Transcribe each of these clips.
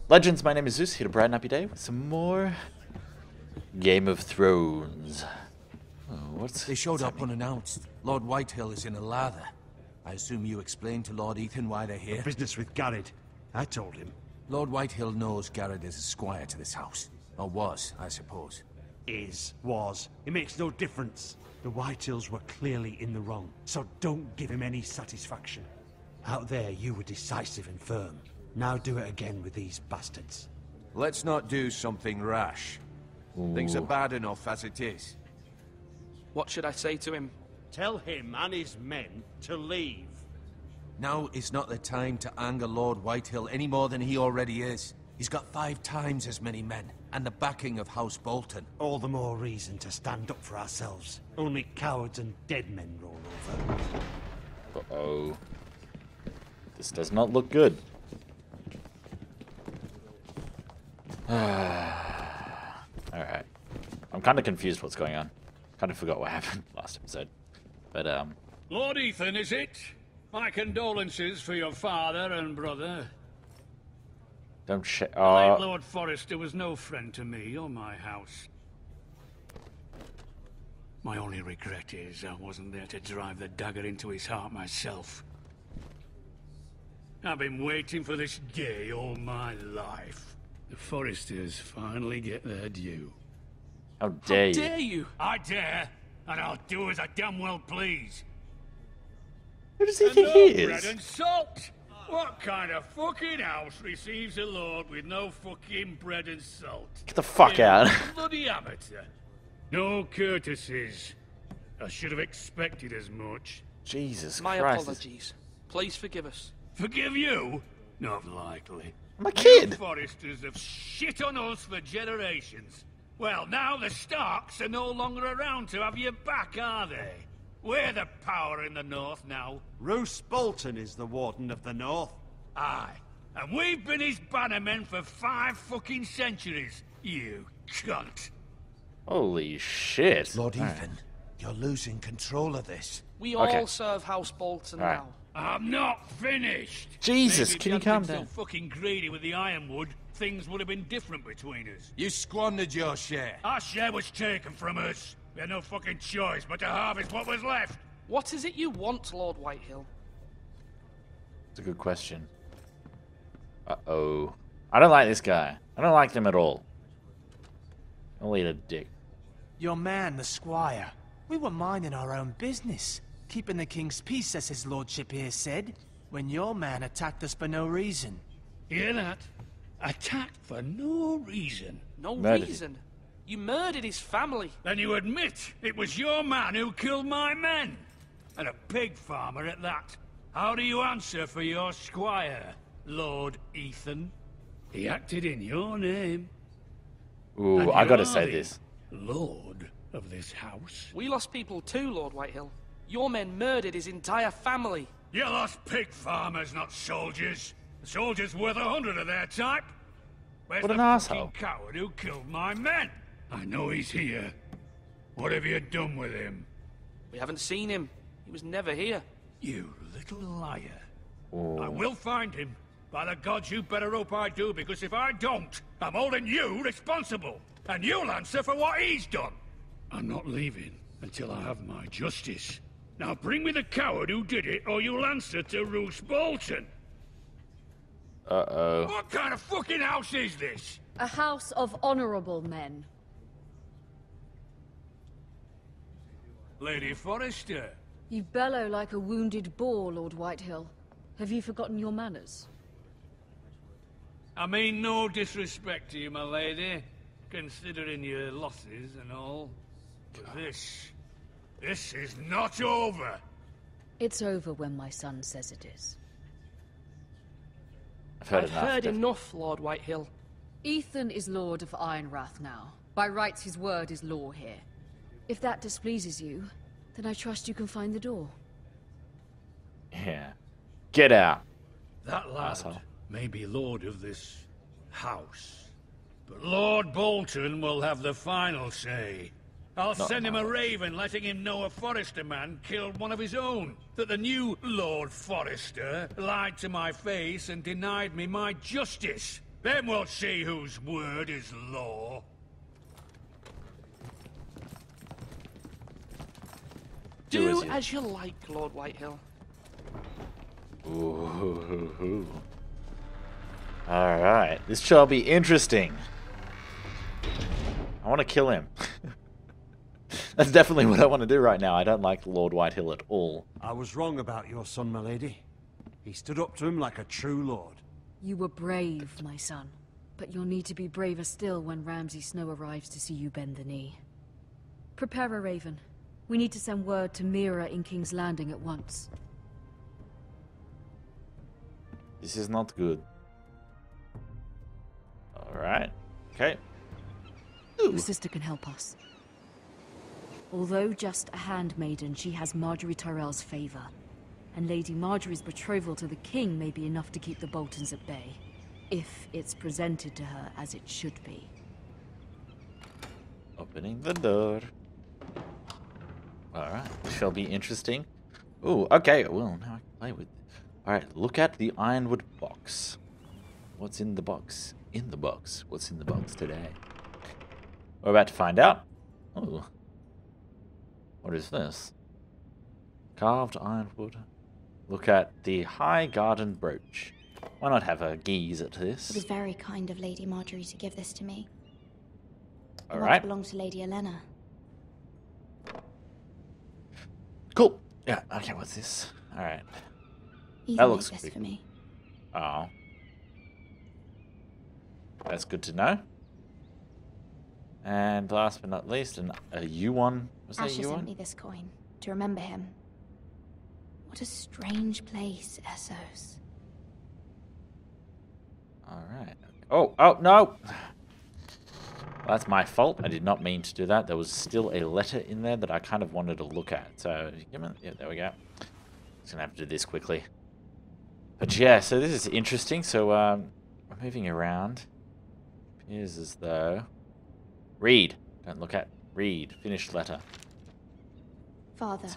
Legends, my name is Zeus, here to bright and happy day with some more Game of Thrones. Oh, They showed up unannounced. Lord Whitehill is in a lather. I assume you explained to Lord Ethan why they're here? Business with Garrett. I told him. Lord Whitehill knows Garrett is a squire to this house. Or was, I suppose. Was. It makes no difference. The Whitehills were clearly in the wrong, so don't give him any satisfaction. Out there, you were decisive and firm. Now do it again with these bastards. Let's not do something rash. Things are bad enough as it is. What should I say to him? Tell him and his men to leave. Now is not the time to anger Lord Whitehill any more than he already is. He's got 5 times as many men, and the backing of House Bolton. All the more reason to stand up for ourselves. Only cowards and dead men roll over. Uh-oh. This does not look good. Alright. I'm kind of confused what's going on. Kind of forgot what happened last episode. But, Lord Ethan, is it? My condolences for your father and brother. don't shit. The late Lord Forrester was no friend to me or my house. My only regret is I wasn't there to drive the dagger into his heart myself. I've been waiting for this day all my life. The Forresters finally get their due. How dare you? How dare you? I dare, and I'll do as I damn well please. Who does he And think no he bread is? and salt! What kind of fucking house receives a lord with no fucking bread and salt? Get the fuck You out. Bloody amateur. No courtesies. I should have expected as much. Jesus My Christ. apologies. Please forgive us. Forgive you? Not likely. I'm a kid. You Forresters have shit on us for generations. Well, now the Starks are no longer around to have your back, are they? We're the power in the north now. Roose Bolton is the Warden of the North. Aye. And we've been his bannermen for 5 fucking centuries. You cunt. Holy shit. Lord Alright. Ethan, you're losing control of this. We Okay. all serve House Bolton Alright. now. I'm not finished. Jesus, Maybe if can you hadn't calm been down? so fucking greedy with the ironwood, things would have been different between us. You squandered your share. Our share was taken from us. We had no fucking choice but to harvest what was left. What is it you want, Lord Whitehill? It's a good question. Uh-oh. I don't like this guy. I don't like him at all. Only a dick. Your man, the squire. We were minding our own business. Keeping the king's peace, as his lordship here said, when your man attacked us for no reason. Hear that? Attacked for no reason. No Murdered. reason. You murdered his family. Then you admit it was your man who killed my men. And a pig farmer at that. How do you answer for your squire, Lord Ethan? He acted in your name. Ooh, And I you gotta are say the this. Lord of this house. We lost people too, Lord Whitehill. Your men murdered his entire family. You lost pig farmers, not soldiers. The soldiers worth 100 of their type. Where's What the an fucking asshole. coward who killed my men? I know he's here. What have you done with him? We haven't seen him. He was never here. You little liar. Ooh. I will find him. By the gods, you better hope I do, because if I don't, I'm holding you responsible. And you'll answer for what he's done. I'm not leaving until I have my justice. Now bring me the coward who did it, or you'll answer to Roose Bolton. Uh-oh. What kind of fucking house is this? A house of honorable men. Lady Forrester. You bellow like a wounded boar, Lord Whitehill. Have you forgotten your manners? I mean no disrespect to you, my lady, considering your losses and all. But this is not over. It's over when my son says it is. I've heard I've enough. heard enough, Lord Whitehill. Ethan is Lord of Ironrath now. By rights, his word is law here. If that displeases you, then I trust you can find the door. Yeah. Get out. That lad Asshole. may be lord of this house, but Lord Bolton will have the final say. I'll Not send him a ours. raven letting him know a Forrester man killed one of his own. That the new Lord Forrester lied to my face and denied me my justice. Then we'll see whose word is law. Do as you like, Lord Whitehill. Ooh. Alright, this shall be interesting. I want to kill him. That's definitely what I want to do right now. I don't like Lord Whitehill at all. I was wrong about your son, my lady. He stood up to him like a true lord. You were brave, my son. But you'll need to be braver still when Ramsay Snow arrives to see you bend the knee. Prepare a raven. We need to send word to Mira in King's Landing at once. This is not good. Alright. Okay. Ooh. Your sister can help us. Although just a handmaiden, she has Marjorie Tyrell's favor. And Lady Marjorie's betrothal to the king may be enough to keep the Boltons at bay. If it's presented to her as it should be. Opening the door. Alright, this shall be interesting. Ooh, okay, well, now I can play with it. Alright, look at the ironwood box. What's in the box? In the box. What's in the box today? We're about to find out. Ooh. What is this? Carved ironwood. Look at the high garden brooch. Why not have a gaze at this? It was very kind of Lady Marjorie to give this to me. All It right. belongs to Lady Elena. Cool. Yeah. Okay. What's this? All right. Ethan That made looks this big. for me. Oh. That's good to know. And last but not least, a Yuan. Was that Asher sent me Yuan? this coin to remember him. What a strange place, Zeuz. All right. Oh no. That's my fault. I did not mean to do that. There was still a letter in there that I kind of wanted to look at. So, yeah, there we go. Just gonna have to do this quickly. But yeah, so this is interesting. So, we're moving around. Appears as though... Read. Don't look at. Read. Finished letter. Father.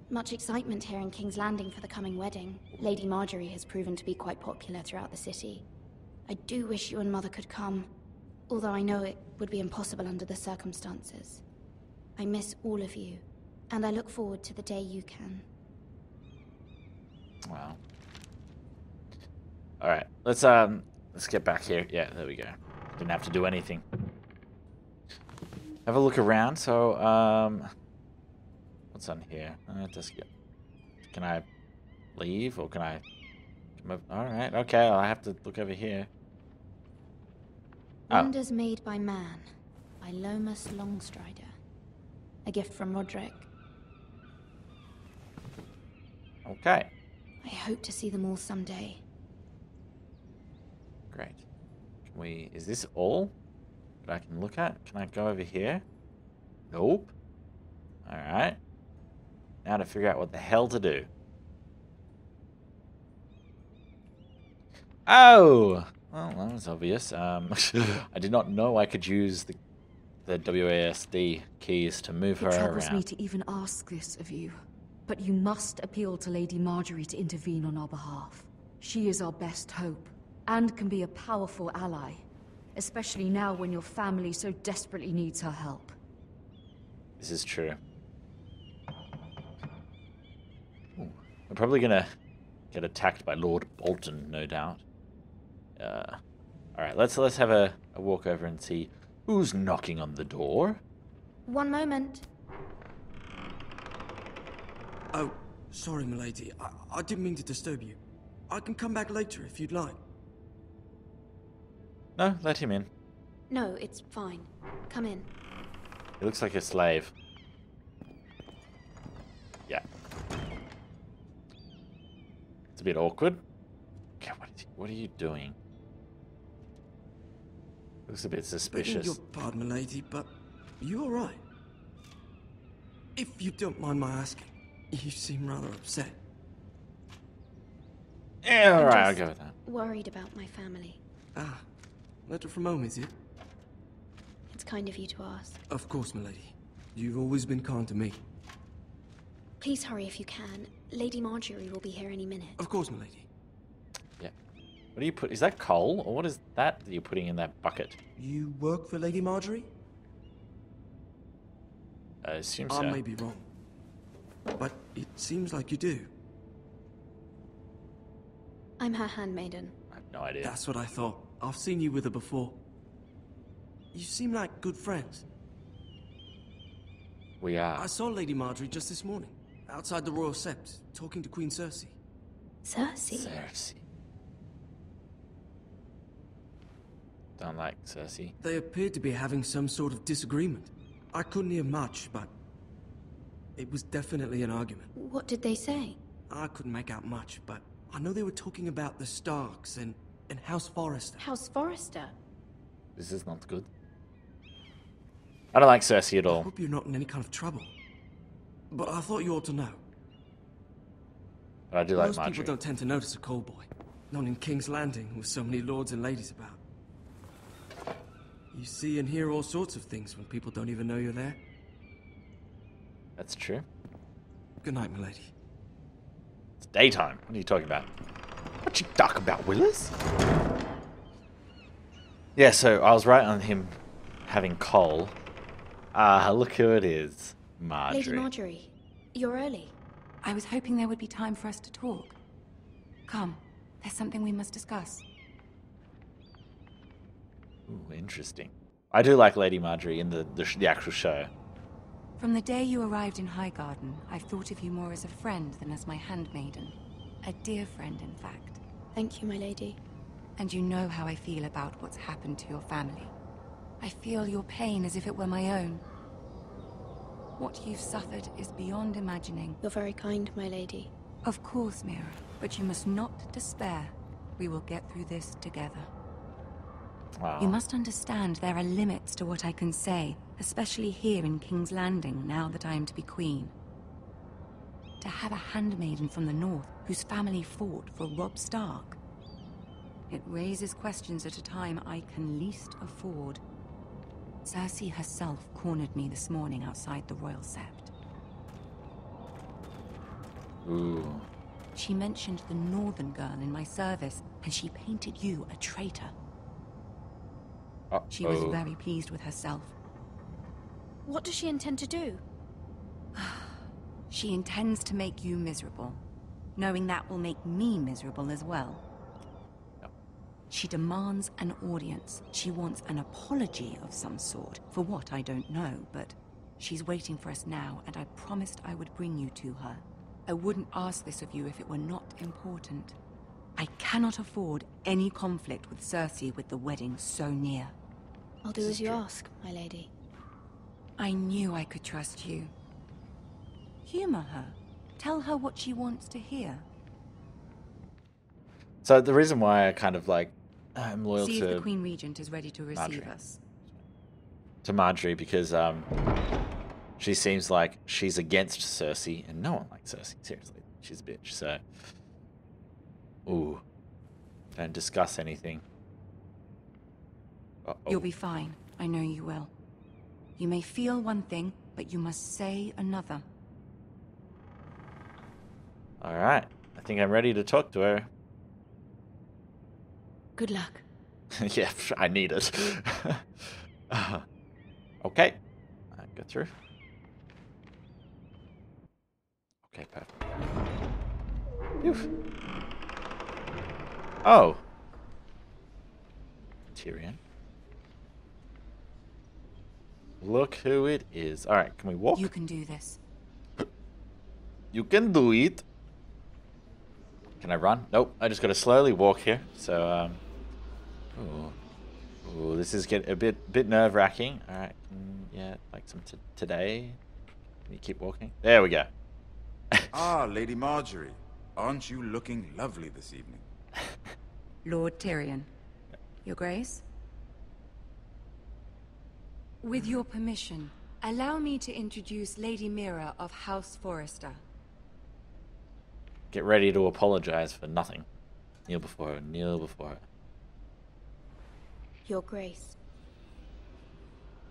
Much excitement here in King's Landing for the coming wedding. Lady Marjorie has proven to be quite popular throughout the city. I do wish you and Mother could come, although I know it would be impossible under the circumstances. I miss all of you, and I look forward to the day you can. Wow. All right. Let's get back here. Yeah, there we go. Didn't have to do anything. Have a look around. So, what's on here? Just get. Can I leave or can I come up? All right. Okay. I have to look over here. Oh. Wonders Made by Man, by Lomas Longstrider. A gift from Roderick. Okay. I hope to see them all someday. Great. Can we? Is this all that I can look at? Can I go over here? Nope. All right. Now to figure out what the hell to do. Oh! Well, that was obvious. I did not know I could use the WASD keys to move her It troubles around. me to even ask this of you, but you must appeal to Lady Marjorie to intervene on our behalf. She is our best hope, and can be a powerful ally, especially now when your family so desperately needs her help. This is true. Ooh, we're probably gonna get attacked by Lord Bolton, no doubt. All right, let's have a walk over and see who's knocking on the door. One moment. Oh, sorry, milady. I didn't mean to disturb you. I can come back later if you'd like. No, let him in. No, it's fine. Come in. He looks like a slave. Yeah. It's a bit awkward. Okay, what are you doing? Looks a bit Begging suspicious. your pardon, milady, but you all right? If you don't mind my asking, you seem rather upset. Yeah, I'm alright, I'll just go with that. worried about my family. Ah, letter from home, is it? It's kind of you to ask. Of course, milady. You've always been kind to me. Please hurry if you can. Lady Marjorie will be here any minute. Of course, milady. Yeah. What do you put? Is that coal, or what is that you're putting in that bucket? You work for Lady Marjorie? I assume so. I may be wrong, but it seems like you do. I'm her handmaiden. I have no idea. That's what I thought. I've seen you with her before. You seem like good friends. We are. I saw Lady Marjorie just this morning, outside the Royal Sept, talking to Queen Cersei. Cersei? Cersei. Don't like Cersei. They appeared to be having some sort of disagreement. I couldn't hear much, but it was definitely an argument. What did they say? I couldn't make out much, but I know they were talking about the Starks and House Forrester. House Forrester? This is not good. I don't like Cersei at I all. hope you're not in any kind of trouble. But I thought you ought to know. But I do like Most Marjorie. people don't tend to notice a call boy. Not in King's Landing with so many lords and ladies about. You see and hear all sorts of things when people don't even know you're there. That's true. Good night, milady. It's daytime. What are you talking about? What you talk about, Willis? Yeah, so I was right on him having coal. Look who it is. Marjorie. Lady Marjorie, you're early. I was hoping there would be time for us to talk. Come, there's something we must discuss. Ooh, interesting. I do like Lady Marjorie in the actual show. From the day you arrived in Highgarden, I've thought of you more as a friend than as my handmaiden. A dear friend, in fact. Thank you, my lady. And you know how I feel about what's happened to your family. I feel your pain as if it were my own. What you've suffered is beyond imagining. You're very kind, my lady. Of course, Mira, but you must not despair. We will get through this together. Wow. You must understand there are limits to what I can say, especially here in King's Landing, now that I am to be queen. To have a handmaiden from the north, whose family fought for Robb Stark. It raises questions at a time I can least afford. Cersei herself cornered me this morning outside the Royal Sept. Ooh. She mentioned the northern girl in my service, and she painted you a traitor. She was very pleased with herself. What does she intend to do? She intends to make you miserable, knowing that will make me miserable as well. She demands an audience. She wants an apology of some sort, for what I don't know, but she's waiting for us now, and I promised I would bring you to her. I wouldn't ask this of you if it were not important. I cannot afford any conflict with Cersei with the wedding so near. I'll do as you ask, my lady. I knew I could trust you. Humor her. Tell her what she wants to hear. So the reason why I kind of like I'm loyal See to if the Queen Regent is ready to receive Marjorie. us. To Marjorie because she seems like she's against Cersei, and no one likes Cersei. Seriously, she's a bitch. So, ooh, don't discuss anything. You'll be fine. I know you will. You may feel one thing, but you must say another. All right, I think I'm ready to talk to her. Good luck. Yeah, I need it. Okay, go through. Okay, perfect. Phew. Oh, Tyrion. Look who it is. All right, can we walk? You can do this. You can do it. Can I run? Nope. I just got to slowly walk here. So, ooh, this is getting a bit nerve-wracking. All right, yeah, like some today. Can you keep walking? There we go. Ah, Lady Marjorie, aren't you looking lovely this evening? Lord Tyrion. Your Grace? With your permission, allow me to introduce Lady Mira of House Forrester. Get ready to apologize for nothing. Kneel before her. Kneel before her. Your Grace.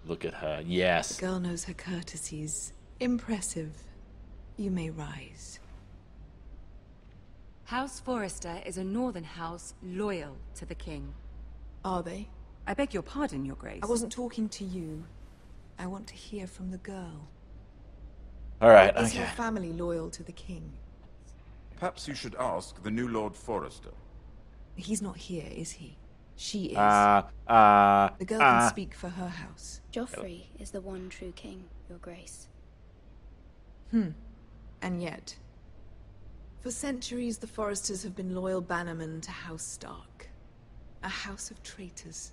Look at her. Yes. The girl knows her courtesies. Impressive. You may rise. House Forrester is a northern house loyal to the king. Are they? I beg your pardon, Your Grace. I wasn't talking to you. I want to hear from the girl. Alright, Is okay. your family loyal to the king? Perhaps you should ask the new Lord Forrester. He's not here, is he? She is. The The girl can speak for her house. Joffrey is the one true king, Your Grace. And yet, for centuries the Forresters have been loyal bannermen to House Stark. A house of traitors.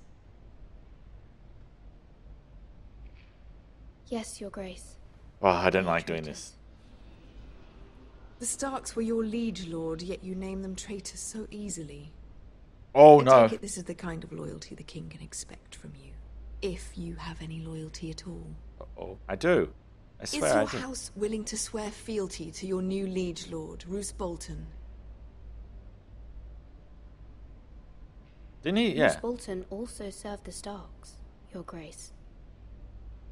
Yes, Your Grace. Oh, I don't like doing this. The Starks were your liege lord, yet you name them traitors so easily. Oh I no. take it this is the kind of loyalty the king can expect from you. If you have any loyalty at all. Uh-oh. I do. I Is swear I your do. house willing to swear fealty to your new liege lord, Roose Bolton? Didn't he? Roose Yeah. Bolton also served the Starks, Your Grace.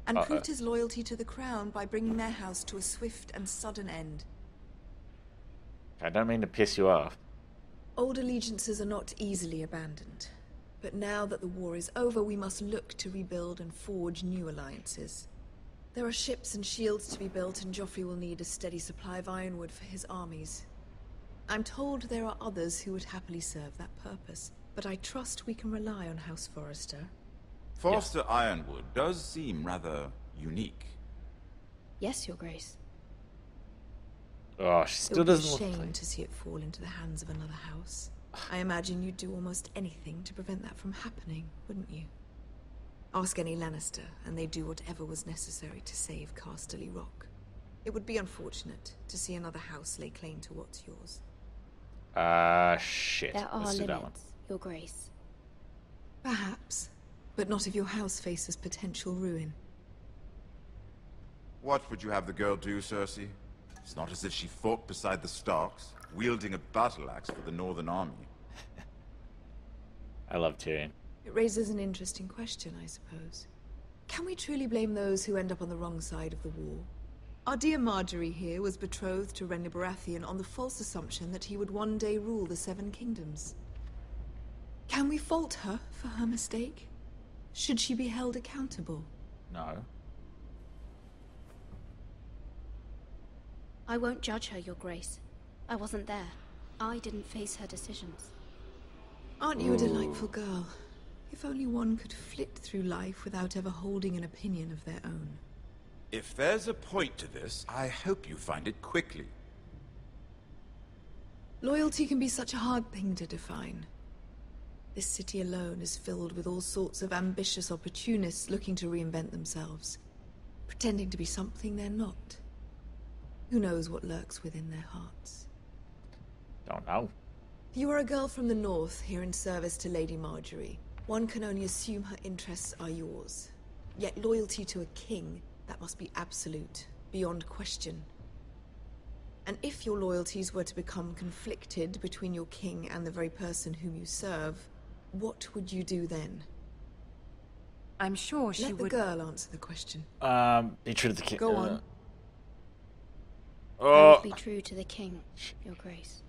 And proved his loyalty to the crown by bringing their house to a swift and sudden end. I don't mean to piss you off. Old allegiances are not easily abandoned. But now that the war is over, we must look to rebuild and forge new alliances. There are ships and shields to be built, and Joffrey will need a steady supply of ironwood for his armies. I'm told there are others who would happily serve that purpose, but I trust we can rely on House Forrester. Forrester Ironwood does seem rather unique. Yes, Your Grace. Oh, she It still would be a doesn't look shame like... to see it fall into the hands of another house. I imagine you'd do almost anything to prevent that from happening, wouldn't you? Ask any Lannister, and they'd do whatever was necessary to save Casterly Rock. It would be unfortunate to see another house lay claim to what's yours. Shit. There are Let's do that one. limits, Your Grace. Perhaps, but not if your house faces potential ruin. What would you have the girl do, Cersei? It's not as if she fought beside the Starks, wielding a battle axe for the Northern Army. I love Tyrion. It raises an interesting question, I suppose. Can we truly blame those who end up on the wrong side of the war? Our dear Marjorie here was betrothed to Renly Baratheon on the false assumption that he would one day rule the Seven Kingdoms. Can we fault her for her mistake? Should she be held accountable? No. I won't judge her, Your Grace. I wasn't there. I didn't face her decisions. Aren't you a delightful girl? If only one could flit through life without ever holding an opinion of their own. If there's a point to this, I hope you find it quickly. Loyalty can be such a hard thing to define. This city alone is filled with all sorts of ambitious opportunists looking to reinvent themselves, pretending to be something they're not. Who knows what lurks within their hearts? Don't know. You are a girl from the north, here in service to Lady Marjorie. One can only assume her interests are yours. Yet loyalty to a king, that must be absolute, beyond question. And if your loyalties were to become conflicted between your king and the very person whom you serve, what would you do then? I'm sure she Let would... the girl answer the question. Be true to the king. Go on. I Oh, would be true to the king, Your Grace.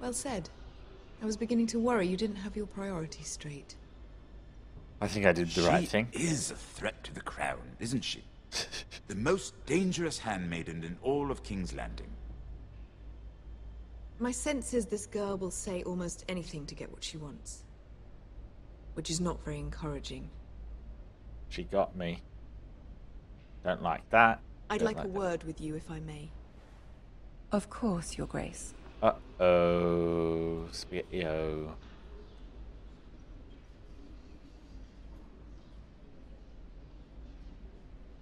Well said. I was beginning to worry you didn't have your priorities straight. I think I did the right thing. She is a threat to the crown, isn't she? The most dangerous handmaiden in all of King's Landing. My sense is this girl will say almost anything to get what she wants. Which is not very encouraging. She got me. Don't like that. I'd Don't like a that. word with you if I may. Of course, Your Grace. Uh-oh. Spaghetti-o.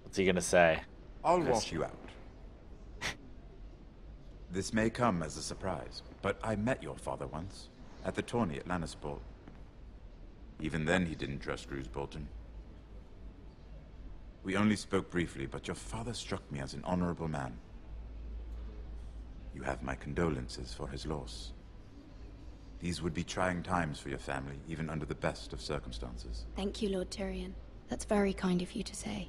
What's he gonna say? I'll walk you out. This may come as a surprise, but I met your father once, at the tourney at Lannisport. Even then he didn't trust Roose Bolton. We only spoke briefly, but your father struck me as an honorable man. You have my condolences for his loss. These would be trying times for your family, even under the best of circumstances. Thank you, Lord Tyrion. That's very kind of you to say.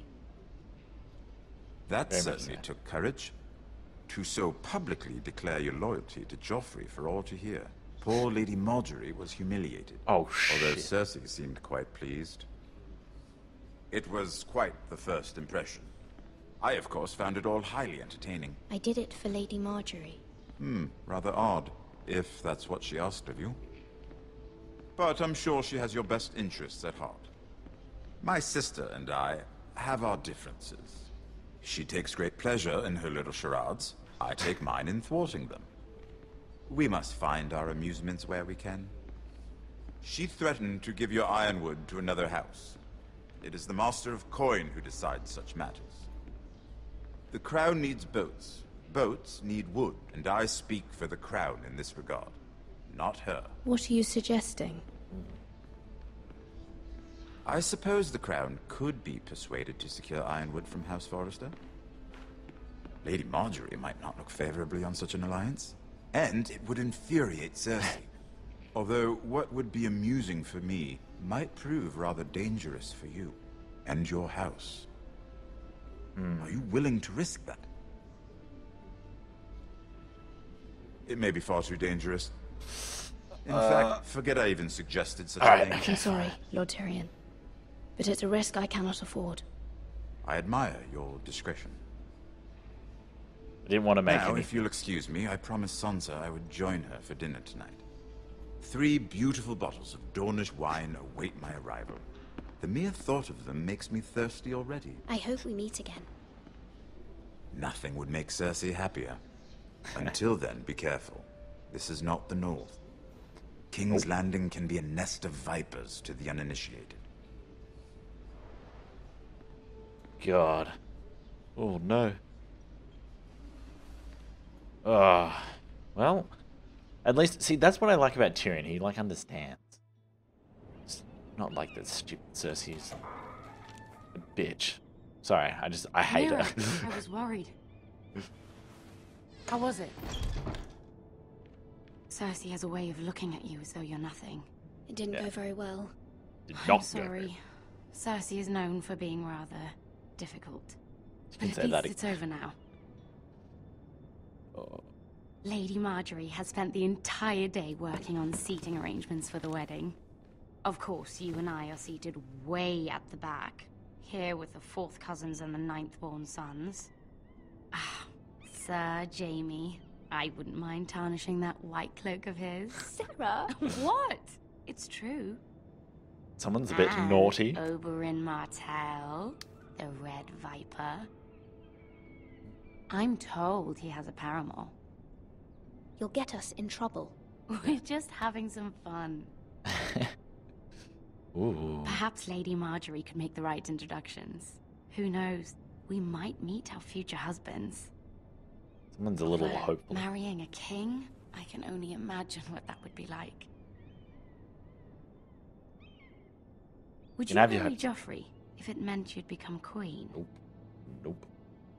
That Very much certainly so. took courage. to so publicly declare your loyalty to Joffrey for all to hear. Poor Lady Marjorie was humiliated. Oh, shit. Although Cersei seemed quite pleased. It was quite the first impression. I, of course, found it all highly entertaining. I did it for Lady Marjorie. Rather odd, if that's what she asked of you. But I'm sure she has your best interests at heart. My sister and I have our differences. She takes great pleasure in her little charades. I take mine in thwarting them. We must find our amusements where we can. She threatened to give your ironwood to another house. It is the Master of Coin who decides such matters. The crown needs boats. Boats need wood, and I speak for the crown in this regard, not her. What are you suggesting? I suppose the crown could be persuaded to secure ironwood from House Forrester. Lady Marjorie might not look favorably on such an alliance, and it would infuriate Cersei. Although what would be amusing for me might prove rather dangerous for you and your house. Are you willing to risk that? It may be far too dangerous. In fact, forget I even suggested such a thing. I'm sorry, Lord Tyrion, but it's a risk I cannot afford. I admire your discretion. I didn't want to make Now, if you'll excuse me, I promised Sansa I would join her for dinner tonight. 3 beautiful bottles of Dornish wine await my arrival. The mere thought of them makes me thirsty already. I hope we meet again. Nothing would make Cersei happier. Until then, be careful. This is not the North. King's Landing can be a nest of vipers to the uninitiated. God. Oh, no. Well, at least, see, that's what I like about Tyrion. He, like, understands. It's not like that stupid Cersei's a bitch. Sorry, I hate Mira, her. I was worried. How was it? Cersei has a way of looking at you as though you're nothing. It didn't go very well. Did I'm not go sorry. Cersei is known for being rather difficult. You can But say at that least it's over now. Oh. Lady Marjorie has spent the entire day working on seating arrangements for the wedding. Of course, you and I are seated way at the back, here with the 4th cousins and the 9th-born sons. Ah, Sir Jaime, I wouldn't mind tarnishing that white cloak of his. Sarah! What? It's true. Someone's a bit And naughty. Oberyn Martell, the Red Viper. I'm told he has a paramour. You'll get us in trouble. We're just having some fun. Ooh. Perhaps Lady Marjorie could make the right introductions. Who knows? We might meet our future husbands. Someone's a little But hopeful. marrying a king? I can only imagine what that would be like. Would you can have your marry hopes. Joffrey if it meant you'd become queen? Nope. Nope.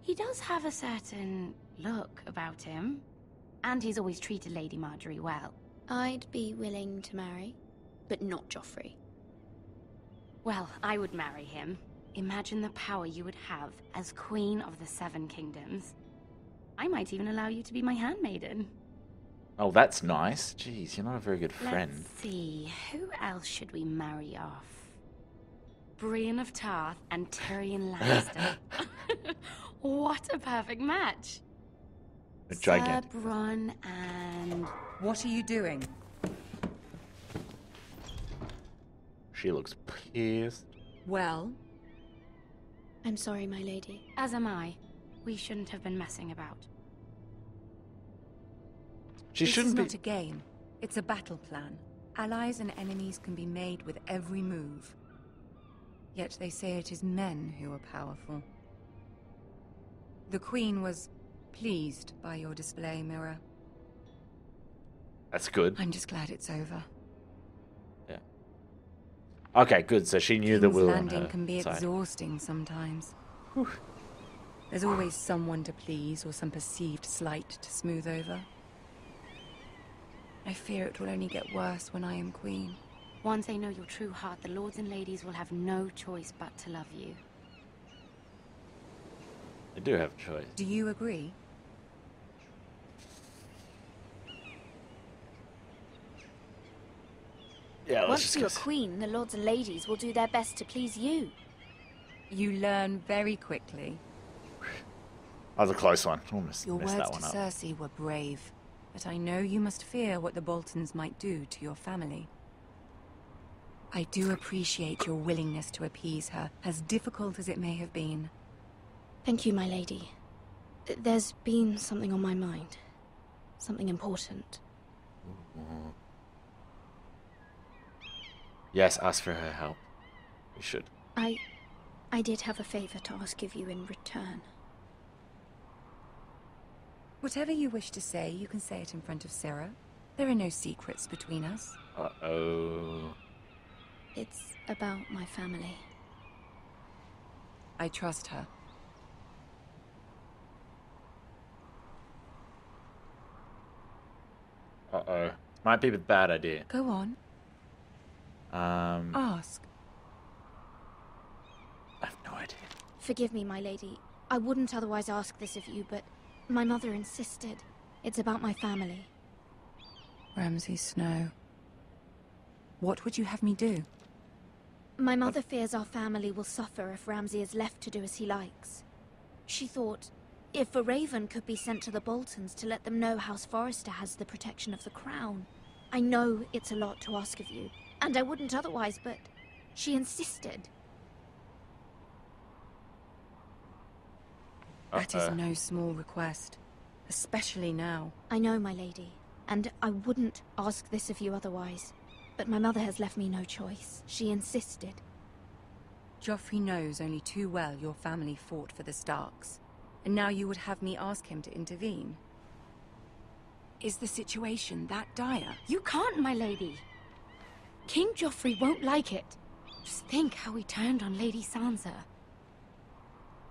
He does have a certain look about him, and he's always treated Lady Marjorie well. I'd be willing to marry, but not Joffrey. Well, I would marry him. Imagine the power you would have as Queen of the 7 Kingdoms. I might even allow you to be my handmaiden. Oh, that's nice. Jeez, you're not a very good friend. Let's see, who else should we marry off? Brienne of Tarth and Tyrion Lannister. What a perfect match. A gigantic. Sir Bronn and... What are you doing? She looks pissed. Well? I'm sorry, my lady. As am I. We shouldn't have been messing about. She This shouldn't is be. not a game. It's a battle plan. Allies and enemies can be made with every move. Yet they say it is men who are powerful. The Queen was pleased by your display, Mira. That's good. I'm just glad it's over. Yeah. Okay, good. So she knew that King's we were on Landing her can be side. exhausting sometimes. There's always someone to please or some perceived slight to smooth over. I fear it will only get worse when I am queen. Once they know your true heart, the lords and ladies will have no choice but to love you. They do have a choice. Do you agree? Yeah, let's Once just you're go. queen, the lords and ladies will do their best to please you. You learn very quickly. That was a close one. Almost Your messed words that to one up. Cersei were brave, but I know you must fear what the Boltons might do to your family. I do appreciate your willingness to appease her, as difficult as it may have been. Thank you, my lady. There's been something on my mind. Something important. Yes, ask for her help. We should. I did have a favor to ask of you in return. Whatever you wish to say, you can say it in front of Sarah. There are no secrets between us. Uh-oh. It's about my family. I trust her. Uh-oh. Might be a bad idea. Go on. Ask. I have no idea. Forgive me, my lady. I wouldn't otherwise ask this of you, but my mother insisted. It's about my family. Ramsay Snow. What would you have me do? My mother fears our family will suffer if Ramsay is left to do as he likes. She thought, if a raven could be sent to the Boltons to let them know House Forrester has the protection of the crown. I know it's a lot to ask of you, and I wouldn't otherwise, but she insisted. That is no small request, especially now. I know, my lady, and I wouldn't ask this of you otherwise. But my mother has left me no choice. She insisted. Joffrey knows only too well your family fought for the Starks. And now you would have me ask him to intervene? Is the situation that dire? You can't, my lady. King Joffrey won't like it. Just think how he turned on Lady Sansa.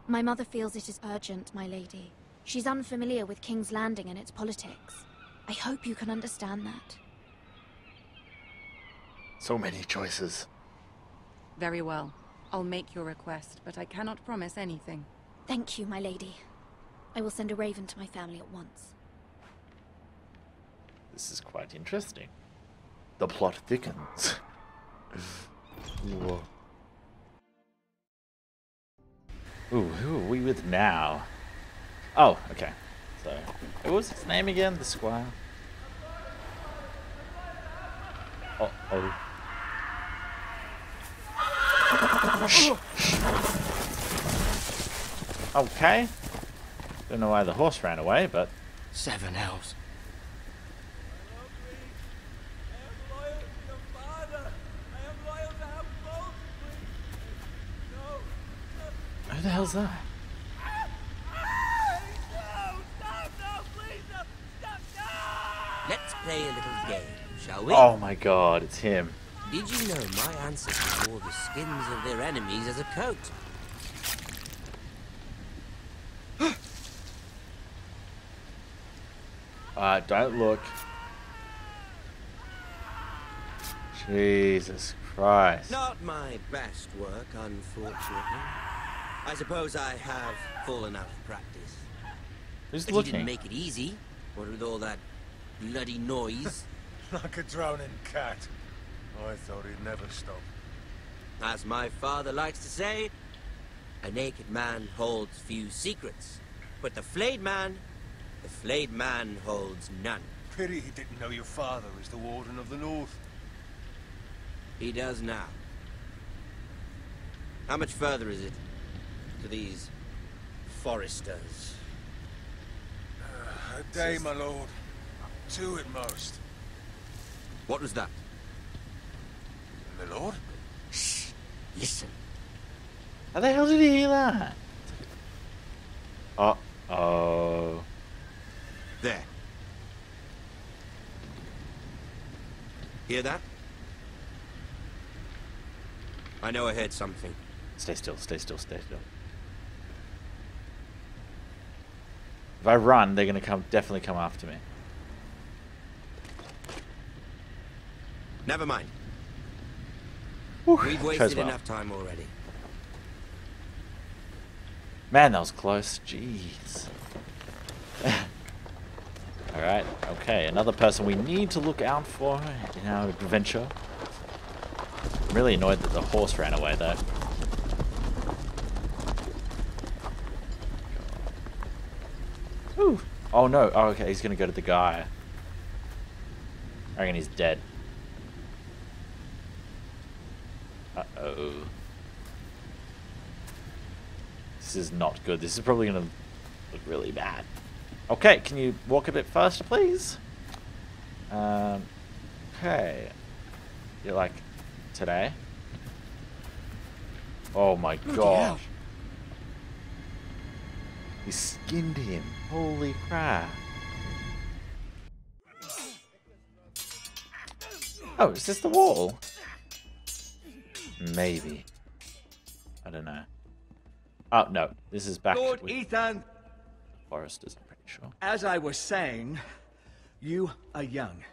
My mother feels it is urgent, my lady. She's unfamiliar with King's Landing and its politics. I hope you can understand that. So many choices. Very well. I'll make your request, but I cannot promise anything. Thank you, my lady. I will send a raven to my family at once. This is quite interesting. The plot thickens. Whoa. Ooh, who are we with now? Oh, okay. So, what was his name again? The Squire? Uh-oh. Okay. Don't know why the horse ran away, but... 7 elves. Who the hell's that? Let's play a little game, shall we? Oh my god, it's him. Did you know my ancestors wore the skins of their enemies as a coat? Don't look. Jesus Christ. Not my best work, unfortunately. I suppose I have fallen out of practice. Who's But looking? He didn't make it easy, what with all that bloody noise. Like a drowning cat. I thought he'd never stop. As my father likes to say, a naked man holds few secrets, but the flayed man holds none. Pity he didn't know your father is the Warden of the North. He does now. How much further is it to these foresters? A day, my lord. 2 at most. What was that? My lord? Shh! Listen. How the hell did he hear that? Uh-oh. There. Hear that? I know I heard something. Stay still, stay still, stay still. If I run, they're gonna definitely come after me. Never mind. Whew, We've chose wasted well. enough time already. Man, that was close. Jeez. Alright, okay. Another person we need to look out for in our adventure. I'm really annoyed that the horse ran away, though. Ooh. Oh, no. Oh, okay, he's gonna go to the guy. I reckon he's dead. Uh-oh. This is not good. This is probably gonna look really bad. Okay, can you walk a bit faster, please? Okay. You're like, today? Oh my gosh. He skinned him. Holy crap. Oh, is this the wall? Maybe. I don't know. Oh, no. This is back Lord with Ethan! Foresters, I'm pretty sure. As I was saying, you are young.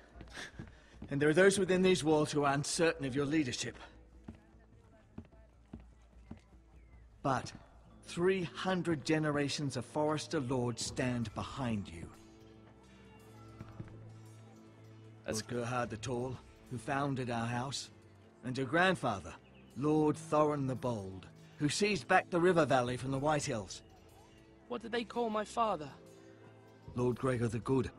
And there are those within these walls who are uncertain of your leadership. But 300 generations of Forester Lords stand behind you. That's Lord Gerhard the Tall, who founded our house, and your grandfather, Lord Thorin the Bold, who seized back the river valley from the White Hills. What did they call my father? Lord Gregor the Good.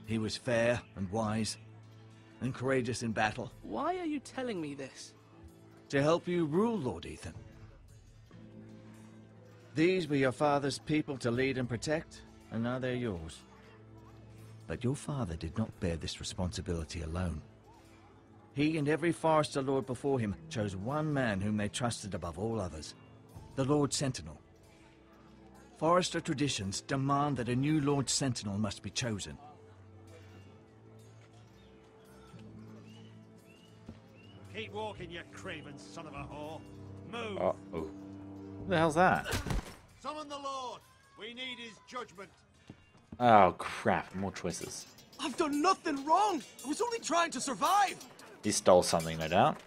He was fair and wise, and courageous in battle. Why are you telling me this? To help you rule, Lord Ethan. These were your father's people to lead and protect, and now they're yours. But your father did not bear this responsibility alone. He and every Forester Lord before him chose one man whom they trusted above all others, the Lord Sentinel. Forester traditions demand that a new Lord Sentinel must be chosen. Keep walking, you craven son of a whore. Move! Uh-oh. Who the hell's that? Summon the Lord! We need his judgment. Oh, crap. More choices. I've done nothing wrong! I was only trying to survive! He stole something, no doubt.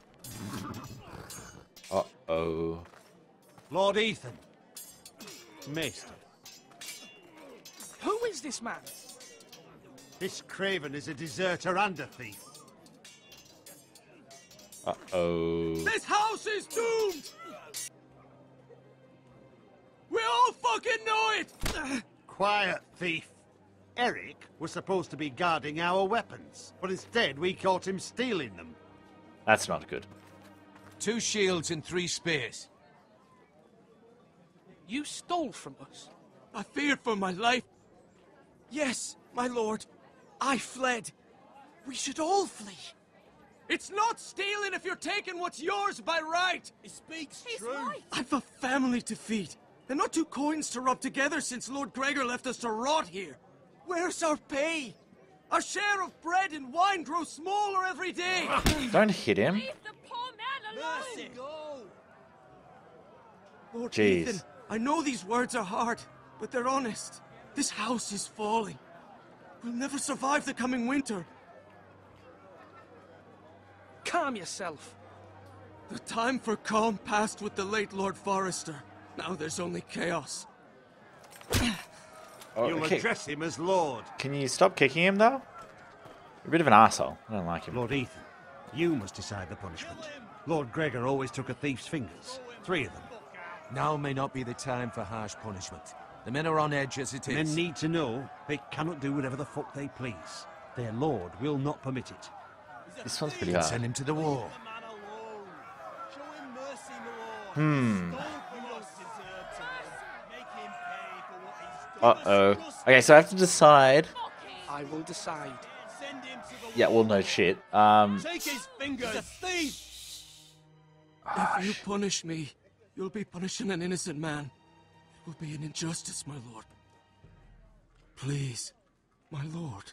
Uh-oh. Lord Ethan. Maester. Who is this man? This craven is a deserter and a thief. Uh-oh. This house is doomed! We all fucking know it! Quiet, thief. Eric was supposed to be guarding our weapons, but instead we caught him stealing them. That's not good. 2 shields and 3 spears. You stole from us. I feared for my life. Yes, my lord. I fled. We should all flee. It's not stealing if you're taking what's yours by right. He speaks He's true. right. I've a family to feed, and not 2 coins to rub together since Lord Gregor left us to rot here. Where's our pay? Our share of bread and wine grows smaller every day. Don't hit him. Leave the poor man alone! Mercy, go! Lord Jeez. Ethan, I know these words are hard, but they're honest. This house is falling. We'll never survive the coming winter. Calm yourself. The time for calm passed with the late Lord Forester. Now there's only chaos. Oh, You'll okay. address him as Lord. Can you stop kicking him, though? You're a bit of an arsehole. I don't like him. Lord Ethan, you must decide the punishment. Lord Gregor always took a thief's fingers. 3 of them. Now may not be the time for harsh punishment. The men are on edge as it is. Men need to know they cannot do whatever the fuck they please. Their Lord will not permit it. This one's pretty hard. Send him to the wall. Uh-oh. Okay, so I have to decide. I will decide. Yeah, well, no shit. Take his fingers! He's a thief! If you punish me, you'll be punishing an innocent man. It will be an injustice, my lord. Please, my lord.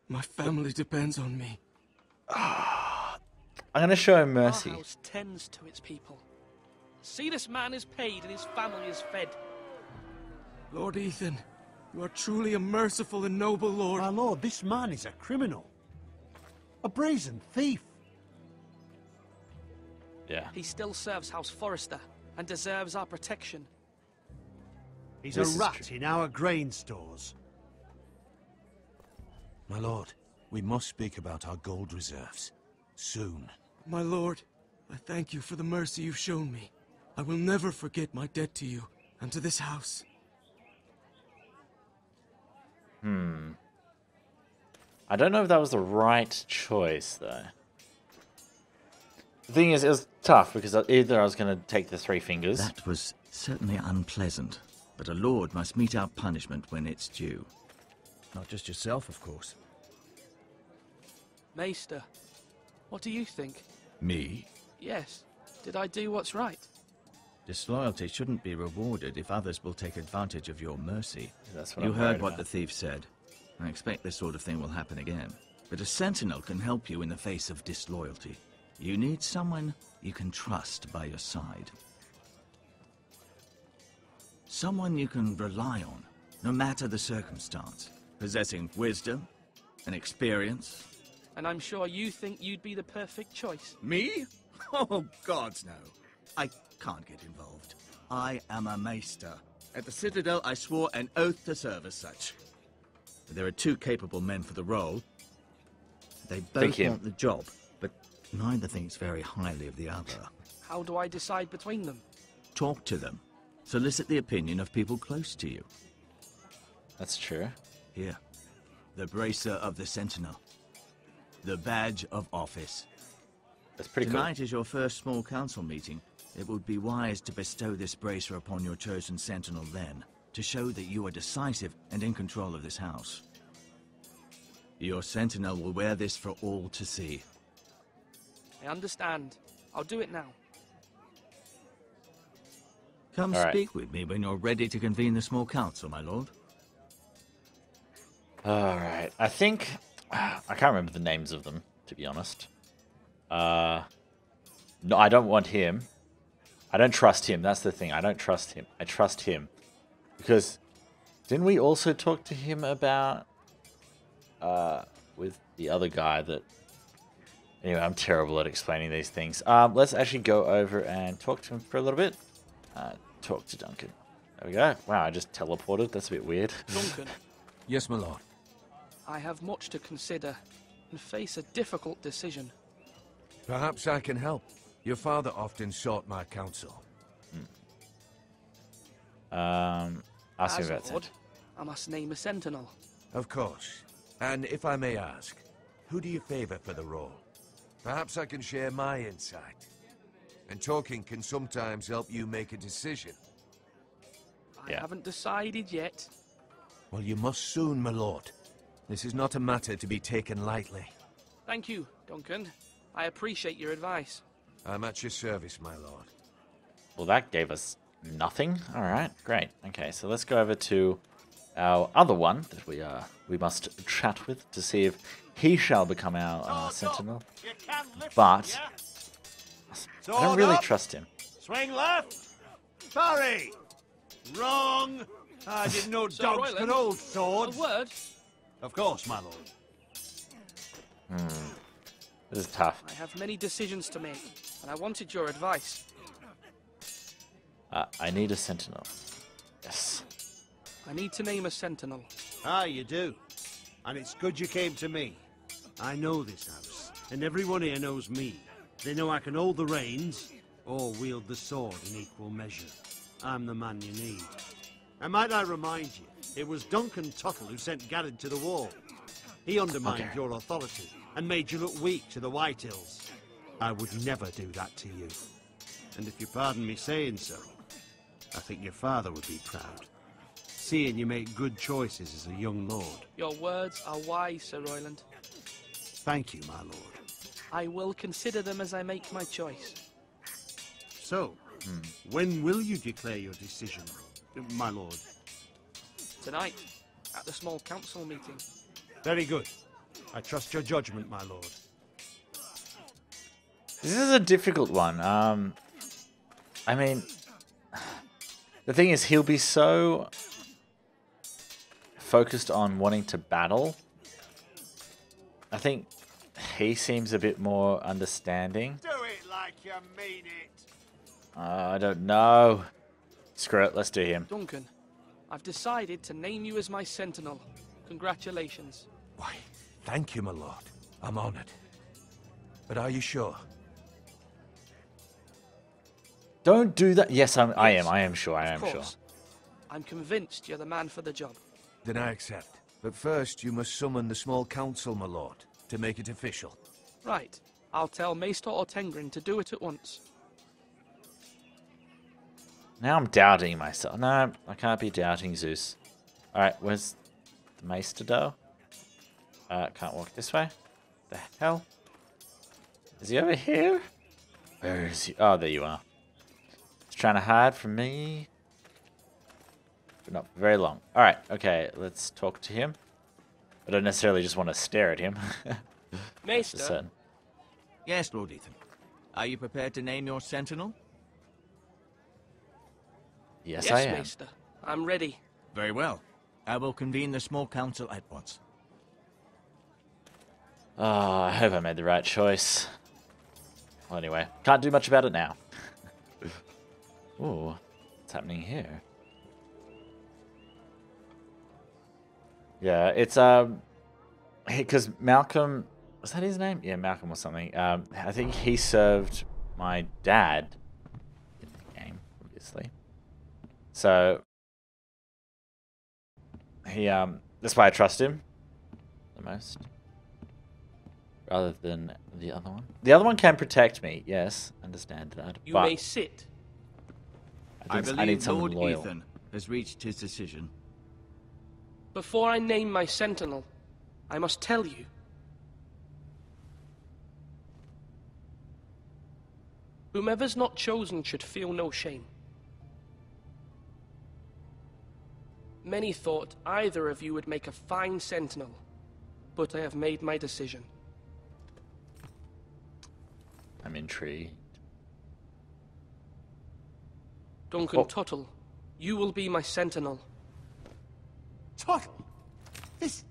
My family depends on me. I'm gonna show him mercy. Our house tends to its people. See, this man is paid and his family is fed. Lord Ethan, you are truly a merciful and noble lord. My lord, this man is a criminal. A brazen thief. Yeah. He still serves House Forester and deserves our protection. He's This a is rat true. in our grain stores. My lord, We must speak about our gold reserves. Soon. My lord, I thank you for the mercy you've shown me. I will never forget my debt to you and to this house. I don't know if that was the right choice, though. The thing is, it was tough, because either I was going to take the 3 fingers. That was certainly unpleasant, but a lord must mete out punishment when it's due. Not just yourself, of course. Maester, what do you think? Me? Yes. Did I do what's right? Disloyalty shouldn't be rewarded if others will take advantage of your mercy. That's what You I'm heard worried what about. the thief said. I expect this sort of thing will happen again. But a sentinel can help you in the face of disloyalty. You need someone you can trust by your side. Someone you can rely on, no matter the circumstance. Possessing wisdom and experience. And I'm sure you think you'd be the perfect choice. Me? Oh, gods no. I can't get involved. I am a maester. At the Citadel, I swore an oath to serve as such. There are 2 capable men for the role. They both want the job, but neither thinks very highly of the other. How do I decide between them? Talk to them. Solicit the opinion of people close to you. That's true. Here. The Bracer of the Sentinel. The Badge of Office. That's pretty Tonight is your first small council meeting. It would be wise to bestow this bracer upon your chosen sentinel then, to show that you are decisive and in control of this house. Your sentinel will wear this for all to see. I understand. I'll do it now. Come All right. speak with me when you're ready to convene the small council, my lord. Alright, I think... I can't remember the names of them, to be honest. No, I don't want him. I don't trust him, that's the thing. I don't trust him. I trust him. Because, didn't we also talk to him about... with the other guy that... Anyway, I'm terrible at explaining these things. Let's actually go over and talk to him for a little bit. Talk to Duncan. There we go. Wow, I just teleported. That's a bit weird. Duncan. Yes, my lord. I have much to consider and face a difficult decision. Perhaps I can help. Your father often sought my counsel. Ask me As about Lord, that. I must name a sentinel. Of course. And if I may ask, who do you favor for the role? Perhaps I can share my insight. And talking can sometimes help you make a decision. I haven't decided yet. Well, you must soon, my lord. This is not a matter to be taken lightly. Thank you, Duncan. I appreciate your advice. I'm at your service, my lord. Well, that gave us nothing. All right, great. Okay, so let's go over to our other one that we must chat with to see if he shall become our sentinel. But I don't really trust him. Swing left. Sorry. Wrong. I didn't know Sir dogs Royland, could hold swords. A word? Of course, my lord. This is tough. I have many decisions to make, and I wanted your advice. I need a sentinel. Yes. I need to name a sentinel. Ah, you do. And it's good you came to me. I know this house, and everyone here knows me. They know I can hold the reins, or wield the sword in equal measure. I'm the man you need. And might I remind you, it was Duncan Tuttle who sent Garrett to the wall. He undermined your authority, and made you look weak to the Whitehills. I would never do that to you. And if you pardon me saying so, I think your father would be proud. Seeing you make good choices as a young lord. Your words are wise, Sir Royland. Thank you, my lord. I will consider them as I make my choice. So, when will you declare your decision, my lord? Tonight, at the small council meeting. Very good. I trust your judgment, my lord. This is a difficult one. I mean, the thing is, he'll be so focused on wanting to battle. I think he seems a bit more understanding. Do it like you mean it. I don't know. Screw it, let's do him. Duncan, I've decided to name you as my sentinel. Congratulations. Why, Thank you, my lord. I'm honored. But are you sure? Don't do that. Yes, I am sure. I am Of sure. course. I'm convinced you're the man for the job. Then I accept. But first, you must summon the small council, my lord, to make it official. Right. I'll tell Maester Ortengrin to do it at once. Now I'm doubting myself. No, I can't be doubting Zeus. Alright, where's the Maester though? Can't walk this way. The hell? Is he over here? Where is he? Oh, there you are. He's trying to hide from me. But not for very long. Alright, okay, let's talk to him. I don't necessarily just want to stare at him. Maester? Yes, Lord Ethan. Are you prepared to name your sentinel? Yes, I am. Maester. I'm ready. Very well. I will convene the small council at once. Oh, I hope I made the right choice. Well, anyway, can't do much about it now. Ooh, what's happening here? Yeah, it's because Malcolm, was that his name? Yeah, Malcolm or something. I think he served my dad in the game, obviously. So he that's why I trust him the most. Rather than the other one. The other one can protect me, yes, understand that. You but may sit. I need believe someone Lord loyal. Ethan has reached his decision. Before I name my sentinel, I must tell you. Whomever's not chosen should feel no shame. Many thought either of you would make a fine sentinel, but I have made my decision. I'm intrigued. Duncan Tuttle, you will be my sentinel. Tuttle? This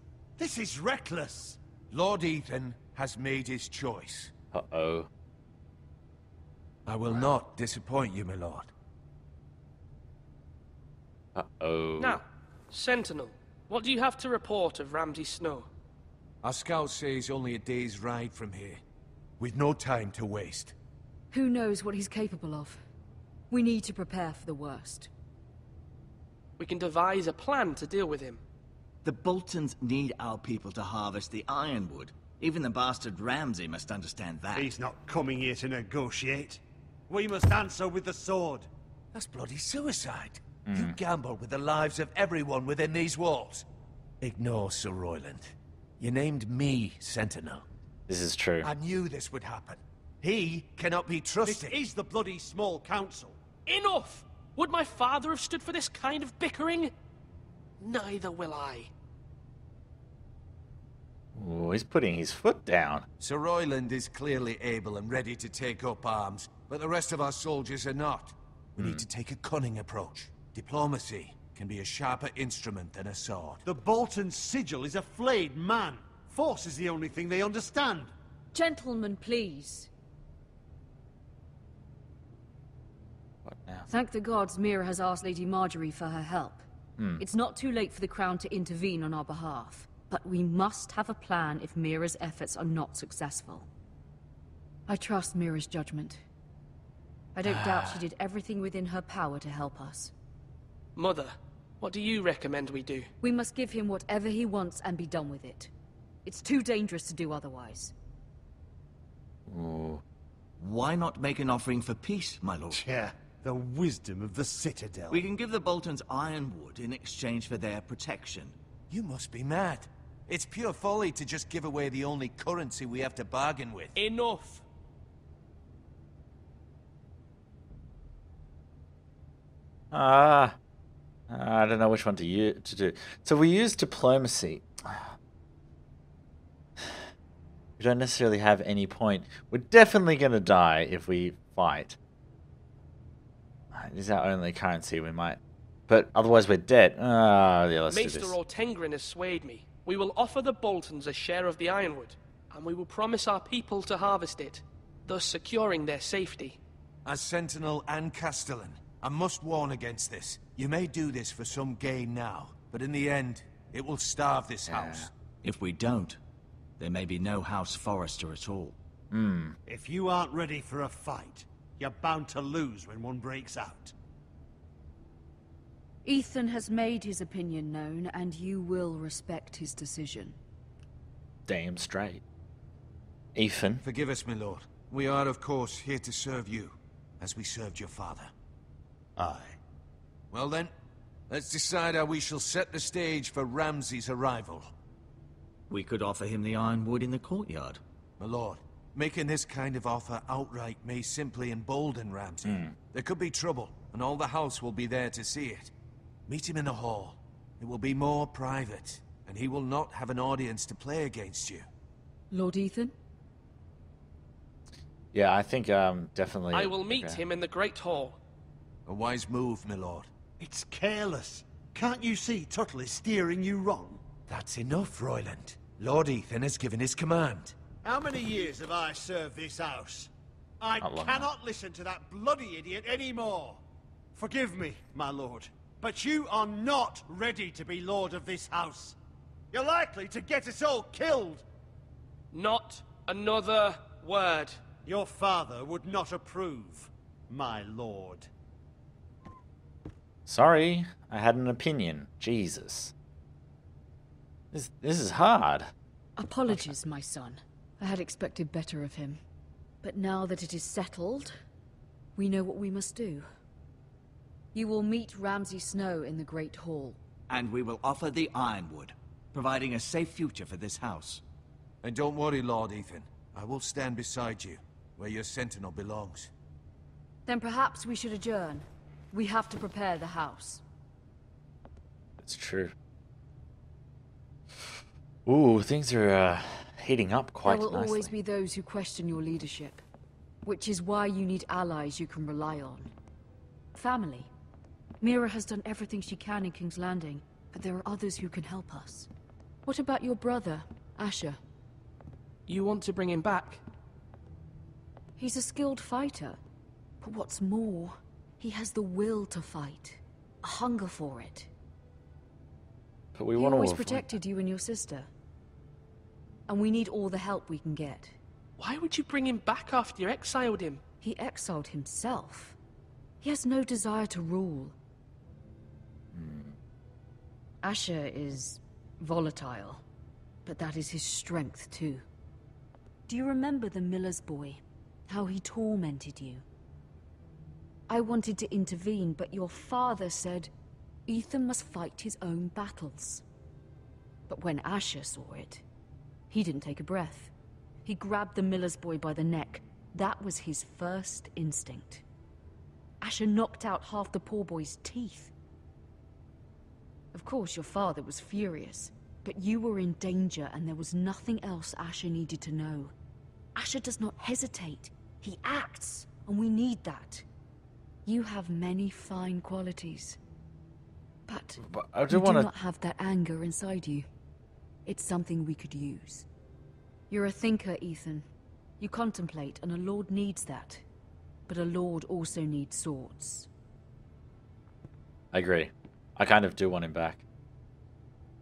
is reckless. Lord Ethan has made his choice. Uh-oh. I will not disappoint you, my lord. Uh-oh. Now, sentinel, what do you have to report of Ramsay Snow? Our scouts say he's only a day's ride from here, with no time to waste. Who knows what he's capable of? We need to prepare for the worst. We can devise a plan to deal with him. The Boltons need our people to harvest the ironwood. Even the bastard Ramsay must understand that. He's not coming here to negotiate. We must answer with the sword. That's bloody suicide. You gamble with the lives of everyone within these walls. Ignore Sir Royland. You named me Sentinel. This is true. I knew this would happen. He cannot be trusted. This is the bloody small council. Enough! Would my father have stood for this kind of bickering? Neither will I. Ooh, he's putting his foot down. Sir Royland is clearly able and ready to take up arms, but the rest of our soldiers are not. We need to take a cunning approach. Diplomacy can be a sharper instrument than a sword. The Bolton sigil is a flayed man. Force is the only thing they understand. Gentlemen, please. What now? Thank the gods Mira has asked Lady Marjorie for her help. It's not too late for the Crown to intervene on our behalf, but we must have a plan if Mira's efforts are not successful. I trust Mira's judgment. I don't doubt she did everything within her power to help us. Mother, what do you recommend we do? We must give him whatever he wants and be done with it. It's too dangerous to do otherwise. Ooh. Why not make an offering for peace, my lord? Yeah, the wisdom of the Citadel. We can give the Boltons ironwood in exchange for their protection. You must be mad. It's pure folly to just give away the only currency we have to bargain with. Enough! I don't know which one to do. So we use diplomacy. We don't necessarily have any point. We're definitely going to die if we fight. It is our only currency. We might, but otherwise we're dead. Yeah, let's do Maester this. Ortengrin has swayed me. We will offer the Boltons a share of the ironwood, and we will promise our people to harvest it, thus securing their safety. As Sentinel and Castellan, I must warn against this. You may do this for some gain now, but in the end, it will starve this house. If we don't, the Boltons there may be no House Forrester at all. If you aren't ready for a fight, you're bound to lose when one breaks out. Ethan has made his opinion known, and you will respect his decision. Damn straight. Ethan. Forgive us, my lord. We are, of course, here to serve you, as we served your father. Aye. Well then, let's decide how we shall set the stage for Ramsay's arrival. We could offer him the ironwood in the courtyard. My lord, making this kind of offer outright may simply embolden Ramsay. There could be trouble, and all the house will be there to see it. Meet him in the hall. It will be more private, and he will not have an audience to play against you. Lord Ethan? Yeah, I think definitely. I will meet him in the Great Hall. A wise move, my lord. It's careless. Can't you see Tuttle is steering you wrong? That's enough, Royland. Lord Ethan has given his command. How many years have I served this house? I cannot listen to that bloody idiot anymore. Forgive me, my lord, but you are not ready to be lord of this house. You're likely to get us all killed. Not another word. Your father would not approve, my lord. Sorry, I had an opinion. Jesus. This is hard. Apologies, my son. I had expected better of him. But now that it is settled, we know what we must do. You will meet Ramsay Snow in the Great Hall. And we will offer the ironwood, providing a safe future for this house. And don't worry, Lord Ethan. I will stand beside you, where your sentinel belongs. Then perhaps we should adjourn. We have to prepare the house. It's true. Ooh, things are heating up quite nicely. There will always be those who question your leadership, which is why you need allies you can rely on. Family. Mira has done everything she can in King's Landing, but there are others who can help us. What about your brother, Asher? You want to bring him back? He's a skilled fighter, but what's more, he has the will to fight, a hunger for it. But we He want to always protected you and your sister, and we need all the help we can get. Why would you bring him back after you exiled him? He exiled himself. He has no desire to rule. Asher is volatile, but that is his strength too. Do you remember the miller's boy? How he tormented you? I wanted to intervene, but your father said Ethan must fight his own battles. But when Asher saw it, he didn't take a breath. He grabbed the miller's boy by the neck. That was his first instinct. Asher knocked out half the poor boy's teeth. Of course, your father was furious, but you were in danger and there was nothing else Asher needed to know. Asher does not hesitate. He acts, and we need that. You have many fine qualities. But I you do want to... not have that anger inside you. It's something we could use. You're a thinker, Ethan. You contemplate, and a lord needs that. But a lord also needs swords. I agree. I kind of do want him back.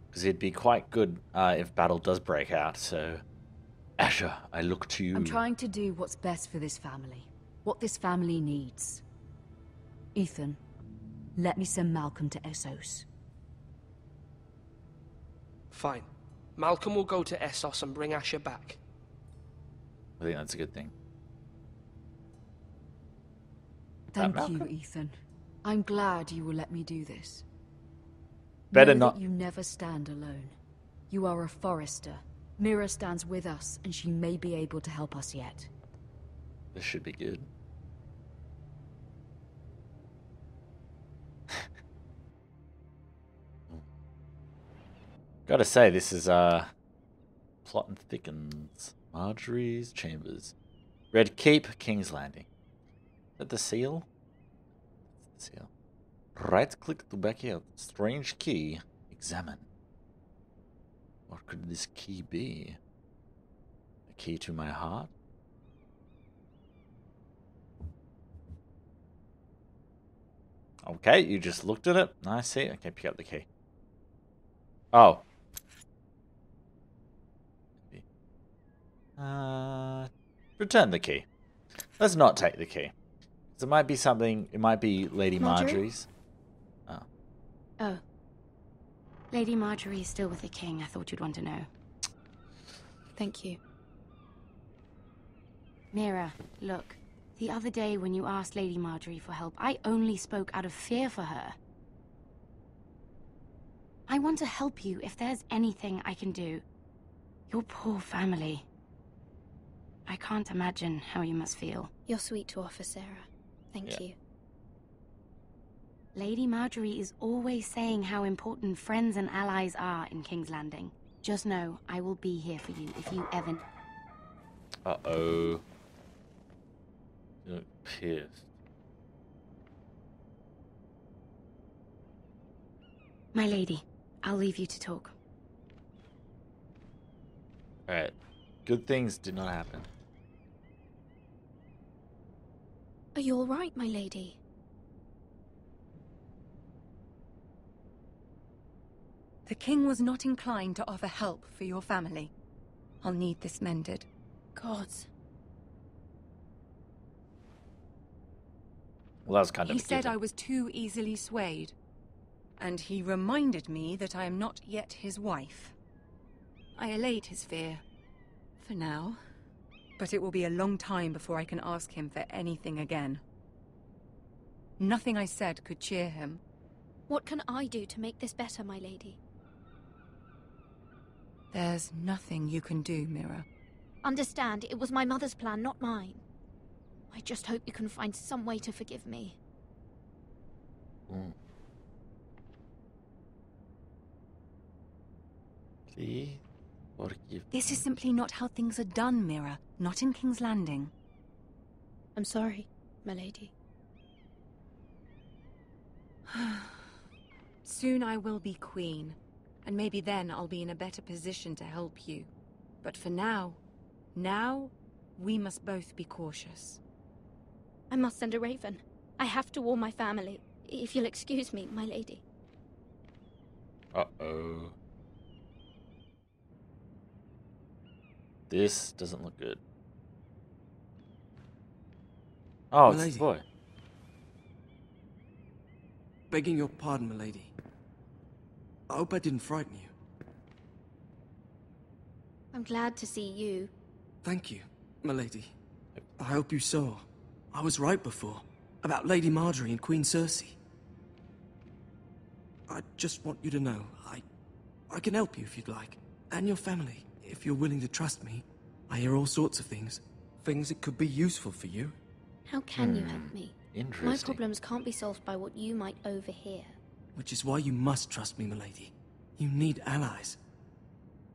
Because he'd be quite good if battle does break out, so... Asher, I look to you. I'm trying to do what's best for this family. What this family needs. Ethan, let me send Malcolm to Essos. Fine. Malcolm will go to Essos and bring Asher back. I think that's a good thing. Thank you, Ethan. I'm glad you will let me do this. Better Know not. that you never stand alone. You are a Forrester. Mira stands with us, and she may be able to help us yet. This should be good. Gotta say, this is, plot and thickens. Marjorie's Chambers. Red Keep, King's Landing. Is that the seal? That's the seal. Right-click to back out. Strange key. Examine. What could this key be? A key to my heart? Okay, you just looked at it. I see. Okay, pick up the key. Oh. Return the key. Let's not take the key. It might be something. It might be Lady Marjorie's. Oh. Oh. Lady Marjorie is still with the king. I thought you'd want to know. Thank you. Mira, look. The other day when you asked Lady Marjorie for help, I only spoke out of fear for her. I want to help you if there's anything I can do. Your poor family. I can't imagine how you must feel. You're sweet to offer, Sarah. Thank you. Lady Marjorie is always saying how important friends and allies are in King's Landing. Just know, I will be here for you if you ever... Uh-oh. You look pissed. My lady, I'll leave you to talk. Alright. Good things did not happen. Are you all right, my lady? The king was not inclined to offer help for your family. I'll need this mended. Gods. Well, that was kind of He said I was too easily swayed. And he reminded me that I am not yet his wife. I allayed his fear. For now. But it will be a long time before I can ask him for anything again. Nothing I said could cheer him. What can I do to make this better, my lady? There's nothing you can do, Mira. Understand, it was my mother's plan, not mine. I just hope you can find some way to forgive me. Please forgive. This is simply not how things are done, Mira. Not in King's Landing. I'm sorry, my lady. Soon I will be queen, and maybe then I'll be in a better position to help you. But for now, we must both be cautious. I must send a raven. I have to warn my family. If you'll excuse me, my lady. Uh-oh. This doesn't look good. Oh, it's the boy. Begging your pardon, milady. I hope I didn't frighten you. I'm glad to see you. Thank you, milady. I hope you saw. I was right before. About Lady Marjorie and Queen Cersei. I just want you to know, I can help you if you'd like. And your family, if you're willing to trust me. I hear all sorts of things. Things that could be useful for you. How can you help me? Interesting. My problems can't be solved by what you might overhear. Which is why you must trust me, milady. You need allies.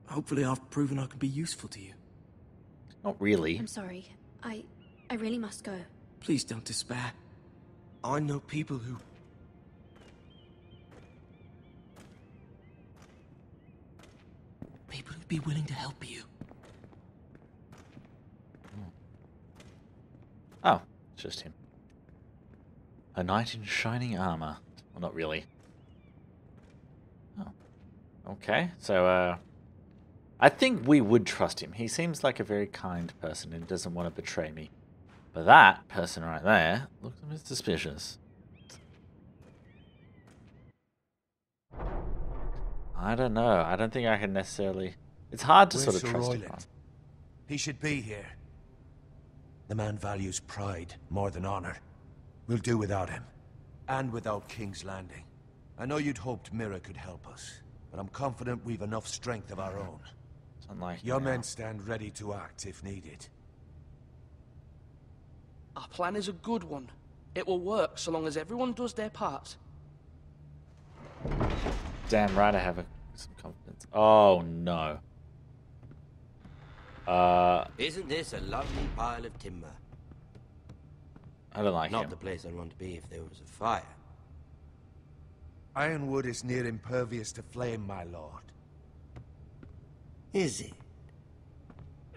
Hopefully I've proven I can be useful to you. Not really. I'm sorry. I really must go. Please don't despair. I know people who... People who'd be willing to help you. Oh, it's just him. A knight in shining armor. Well, not really. Oh. Okay, so, I think we would trust him. He seems like a very kind person and doesn't want to betray me. But that person right there looks a bit suspicious. I don't know. I don't think I can necessarily... It's hard to sort of trust him. He should be here. The man values pride more than honor. We'll do without him. And without King's Landing. I know you'd hoped Mira could help us, but I'm confident we've enough strength of our own. Your men stand ready to act if needed. Our plan is a good one. It will work so long as everyone does their part. Damn right I have some confidence. Oh, no. Isn't this a lovely pile of timber? I don't like him. Not the place I'd want to be if there was a fire. Ironwood is near impervious to flame, my lord. Is it?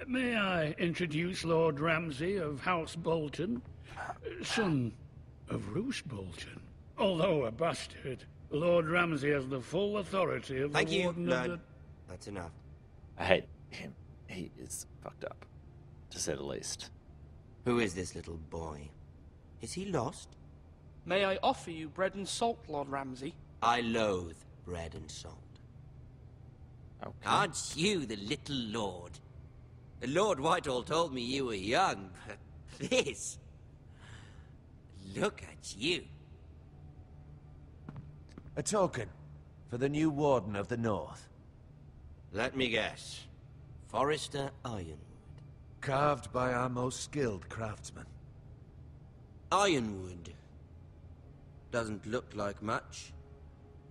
May I introduce Lord Ramsay of House Bolton, son of Roose Bolton. Although a bastard, Lord Ramsay has the full authority of Thank the you, Warden Lord. of the... That's enough. I hate him. He is fucked up. to say the least. Who is this little boy? Is he lost? May I offer you bread and salt, Lord Ramsay? I loathe bread and salt. Okay. Aren't you the little lord? Lord Whitehall told me you were young, but this... Look at you. A token for the new Warden of the North. Let me guess. Forrester Ironwood. Carved by our most skilled craftsmen. Ironwood. Doesn't look like much.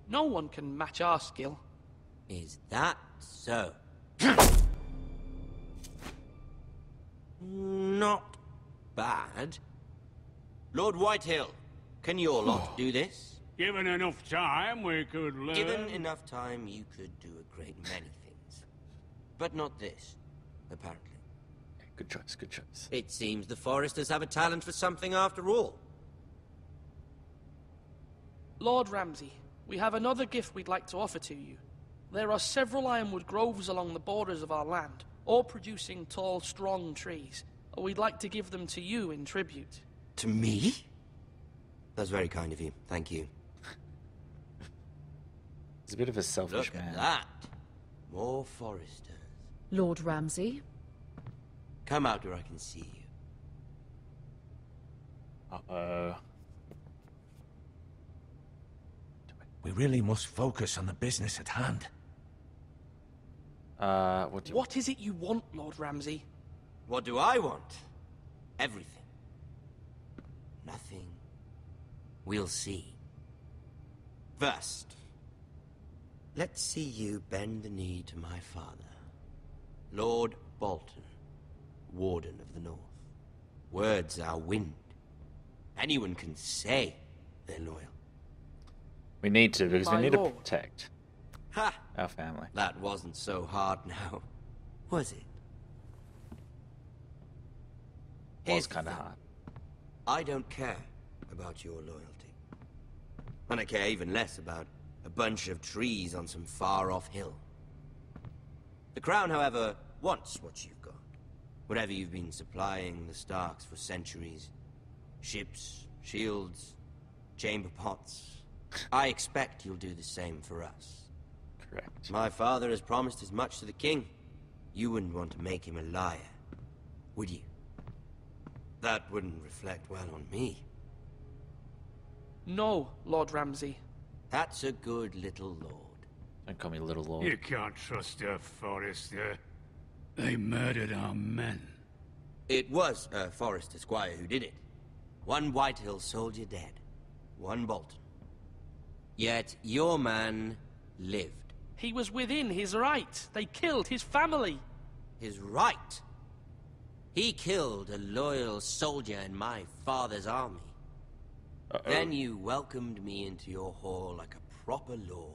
No one can match our skill. Is that so? Not bad. Lord Whitehill, can your lot do this? Given enough time, we could learn... Given enough time, you could do a great many things. But not this, apparently. Good choice, good choice. It seems the Foresters have a talent for something after all. Lord Ramsay, we have another gift we'd like to offer to you. There are several ironwood groves along the borders of our land, all producing tall, strong trees. We'd like to give them to you in tribute. To me? That's very kind of you. Thank you. He's a bit of a selfish man. Look at that. More Foresters. Lord Ramsay? Come out where I can see you. Uh-oh. We really must focus on the business at hand. What is it you want, Lord Ramsay? What do I want? Everything. Nothing. We'll see. First, let's see you bend the knee to my father, Lord Bolton, Warden of the North. Words are wind. Anyone can say they're loyal. We need to, because we My need to lord. protect our family. That wasn't so hard now, was it? Was Here's the kind of thing. hard. I don't care about your loyalty. And I care even less about a bunch of trees on some far-off hill. The Crown, however, wants what you've got. Whatever you've been supplying the Starks for centuries. Ships, shields, chamber pots. I expect you'll do the same for us. Correct. My father has promised as much to the king. You wouldn't want to make him a liar, would you? That wouldn't reflect well on me. No, Lord Ramsay. That's a good little lord. Don't call me little lord. You can't trust a Forrester. They murdered our men. It was a Forrester squire who did it. One Whitehill soldier dead. One Bolton. Yet your man lived. He was within his right. They killed his family. His right? He killed a loyal soldier in my father's army. Then you welcomed me into your hall like a proper lord,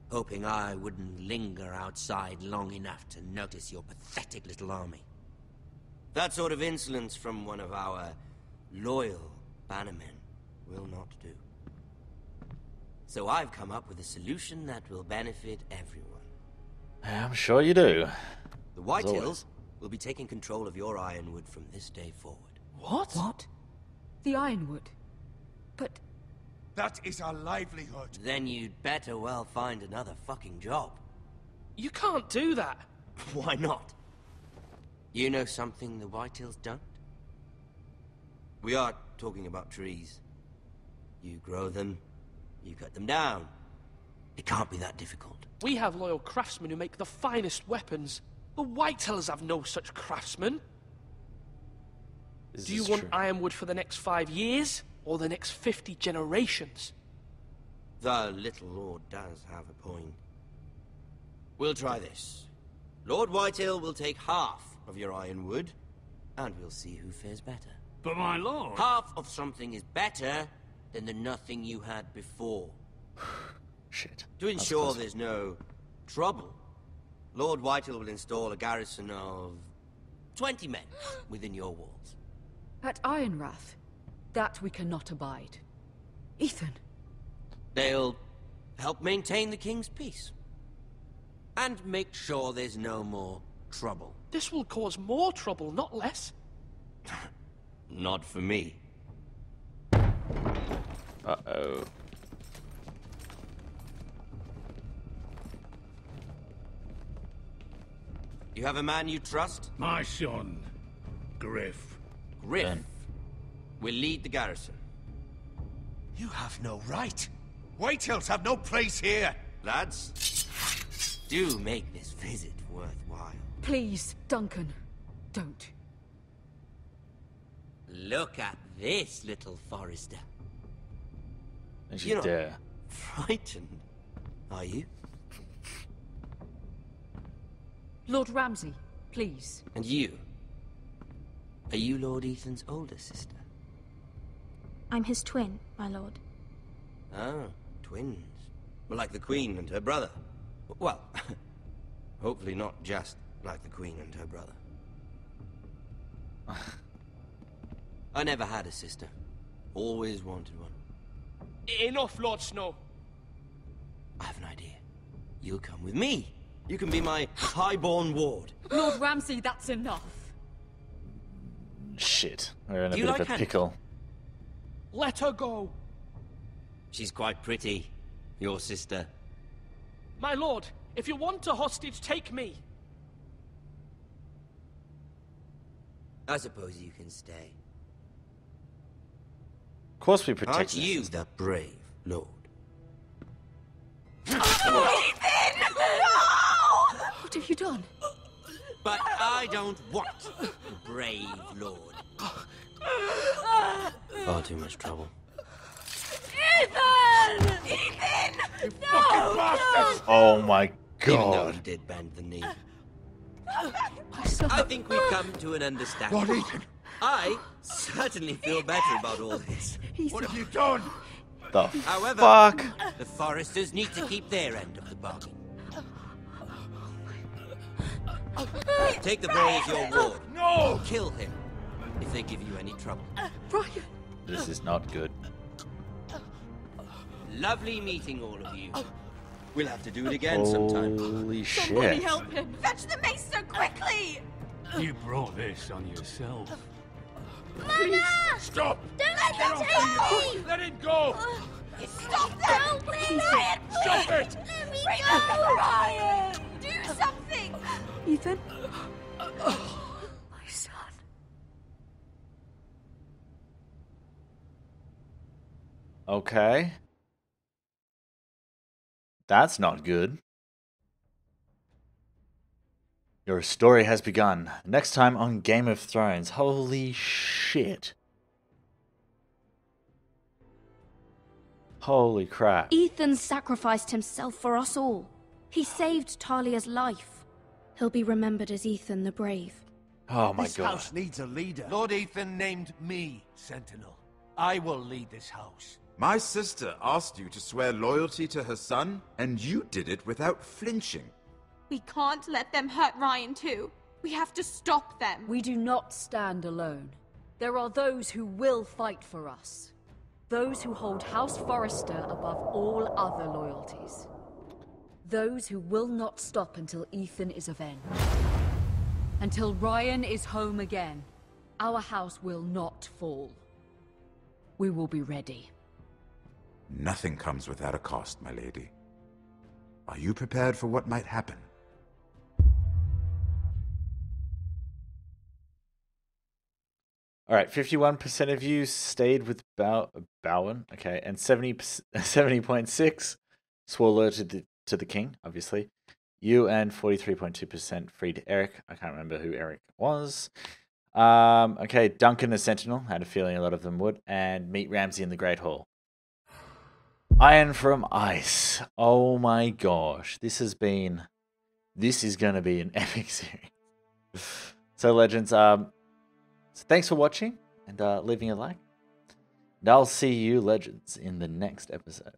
hoping I wouldn't linger outside long enough to notice your pathetic little army. That sort of insolence from one of our loyal bannermen will not do. So I've come up with a solution that will benefit everyone. I'm sure you do. The Whitehills will be taking control of your ironwood from this day forward. What? What? The Ironwood? But... That is our livelihood. Then you'd better well find another fucking job. You can't do that. Why not? You know something the Whitehills don't? We are talking about trees. You grow them, you cut them down. It can't be that difficult. We have loyal craftsmen who make the finest weapons. The Whitehills have no such craftsmen. Do you want ironwood for the next 5 years, or the next 50 generations? The little lord does have a point. We'll try this. Lord Whitehill will take half of your ironwood, and we'll see who fares better. But my lord... Half of something is better than the nothing you had before. Shit. To ensure there's no trouble, Lord Whitehill will install a garrison of 20 men within your walls. At Ironrath? That we cannot abide. Ethan. They'll help maintain the king's peace. And make sure there's no more trouble. This will cause more trouble, not less. Not for me. Uh-oh. You have a man you trust? My son, Griff. Griff will lead the garrison. You have no right. Whitehills have no place here. Lads, do make this visit worthwhile. Please, Duncan, don't. Look at this, little Forester. And You're you not dare. frightened, are you? Lord Ramsay, please. And you? Are you Lord Ethan's older sister? I'm his twin, my lord. Oh, twins. Well, like the Queen and her brother. Well, hopefully not just like the Queen and her brother. I never had a sister. Always wanted one. Enough, Lord Snow. I have an idea. You'll come with me. You can be my highborn ward. Lord Ramsay, that's enough. Shit. We're in a Do you bit like of a Hannah? pickle. Let her go. She's quite pretty. Your sister. My lord, if you want a hostage, take me. I suppose you can stay. Of course we protect Aren't this you sister. the brave lord? What have you done? But I don't want the brave lord. Far too much trouble. Ethan! Ethan! No! Oh my Even though god. he did bend the knee. My son. I think we've come to an understanding. Lord Ethan! I certainly feel better about all this. What have you done? The However, fuck? the Foresters need to keep their end of the bargain. Take the boy as your ward. No! Kill him if they give you any trouble. Brian. This is not good. Lovely meeting all of you. We'll have to do it again sometime. Holy Somebody shit. help him. Fetch the maester quickly! You brought this on yourself. Mama! Stop! Don't let them take me! Let it go! Stop them! Ryan, please! Stop it! Let me go! Ryan! Do something! Ethan? My son. Okay. That's not good. Your story has begun. Next time on Game of Thrones. Holy shit. Holy crap. Ethan sacrificed himself for us all. He saved Talia's life. He'll be remembered as Ethan the Brave. Oh my This god. house needs a leader. Lord Ethan named me Sentinel. I will lead this house. My sister asked you to swear loyalty to her son, and you did it without flinching. We can't let them hurt Ryan too. We have to stop them. We do not stand alone. There are those who will fight for us. Those who hold House Forrester above all other loyalties. Those who will not stop until Ethan is avenged. Until Ryan is home again, our house will not fall. We will be ready. Nothing comes without a cost, my lady. Are you prepared for what might happen? All right, 51% of you stayed with Bowen, okay, and 70.6 swore loyalty to the king, obviously. You and 43.2% freed Eric. I can't remember who Eric was. Okay, Duncan the Sentinel. Had a feeling a lot of them would. And meet Ramsay in the Great Hall. Iron from Ice. Oh my gosh. This is going to be an epic series. So, Legends, so thanks for watching and leaving a like. And I'll see you, Legends, in the next episode.